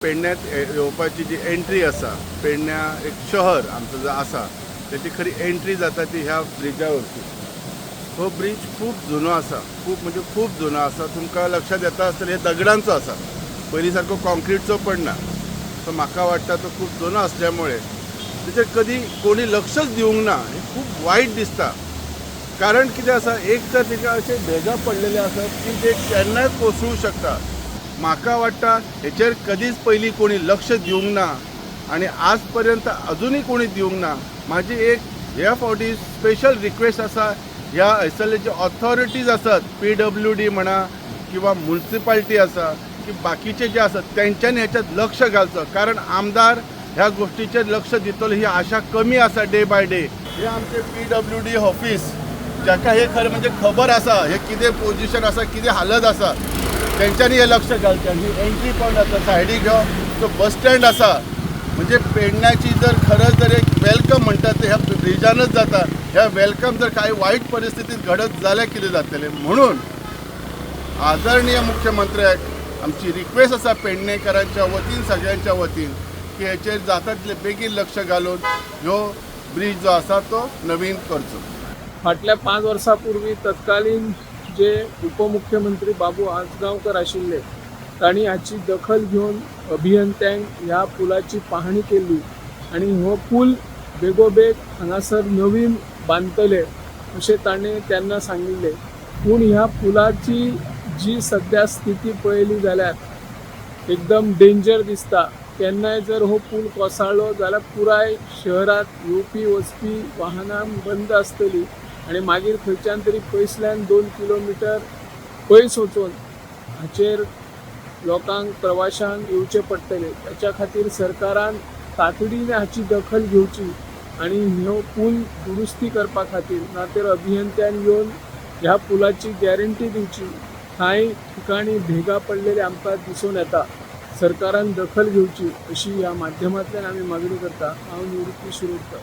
पेडण्यात येवपाची जी एंट्री आसा, पेडण्या एक शहर आमचो जो आसा त्याची खरी एंट्री जाता ती ह्या ब्रिजा वरती. हो ब्रिज खूप जुनो आसा, खूप म्हणजे खूप जुनो आसा. तुमकां लक्षात येता आसतलें हे दगडांचो आसा, पयलीं सारको कॉन्क्रीटचो पण ना. सो म्हाका वाटता तो खूप जुनो असल्यामुळे तेचेर कधी कोणी लक्षच दिवंक ना. हे खूप वायट दिसता. कारण कितें आसा, एक तर तेच्या अशे भेगा पडलेले आसात की ते केन्नाय कोसळू शकता. म्हाका वाटता हेचेर कधीच पयलीं कोणी लक्ष दिवंक ना आणि आज पर्यंत अजूनही कोणी दिवंक ना. म्हाजी एक ह्या फावटी स्पेशल रिक्वेस्ट आसा ह्या हैसरले जे ऑथॉरिटीज आसात, PWD म्हणा किंवा म्युनिसिपालिटी आसा की बाकीचे जे आसात तेंच्यांनी ह्याच्यात लक्ष घालचं. कारण आमदार ह्या गोष्टीचेर लक्ष दितलो ही आशा कमी आसा डे बाय डे. हे आमचे PWD ऑफिस जाका हे खरें म्हणजे खबर आसा हे कितें पोजिशन आसा, कितें हालत आसा, तेंच्यांनी हे लक्ष घालचें. ही एंट्री पॉयंट आसा, सायडीक जो बस स्टँड आसा, म्हणजे पेडण्याची जर खरंच जर एक वेलकम म्हणटात ते ह्या ब्रिजानच जाता. ह्या वेलकम जर काही वाईट परिस्थितीत घडत जाल्यार कितें जातलें. म्हणून आदरणीय मुख्यमंत्र्याक आमची रिक्वेस्ट आसा पेडणेकरांच्या वतीन, सगळ्यांच्या वतीन, की हेचेर जाता तितले बेगीन लक्ष घालून ह्यो ब्रिज जो आसा तो नवीन करचो. फाटल्या 5 वर्सांपूर्वी तत्कालीन जे उपमुख्यमंत्री बाबू आजगावकर आशिल्ले तांणी हाची दखल घेवन अभियंत्यांक ह्या पुलाची पाहणी केली आणि हो पूल बेगोबेग हांगासर नवीन बांदतले अशें ताणें तेन्ना सांगिल्लें. पूण ह्या पुलाची जी सद्या स्थिती पळयली जाल्यार एकदम डेंजर दिसता. केन्नाय जर हो पूल कोसळ्ळो जाल्यार पुराय शहरात येवपी वचपी वाहनां बंद आसतली आणि मागीर खंयच्यान तरी पयसल्यान 2 किलोमिटर पयस वचून हाचेर लोकांक प्रवाशांक येवचें पडटलें. त्याच्या खातीर सरकारान तातडीने हाची दखल घेवची आणि ह्यो पूल दुरुस्ती करपा खातीर ना तर अभियंत्यान येवन ह्या पुलाची गॅरंटी दिवची. कांय ठिकाणी भेगा पडलेले आमकां दिसून येता. सरकारान दखल घेवची अशी ह्या माध्यमांतल्यान आमी मागणी करता. हांव निवृत्ती शिरोडकर.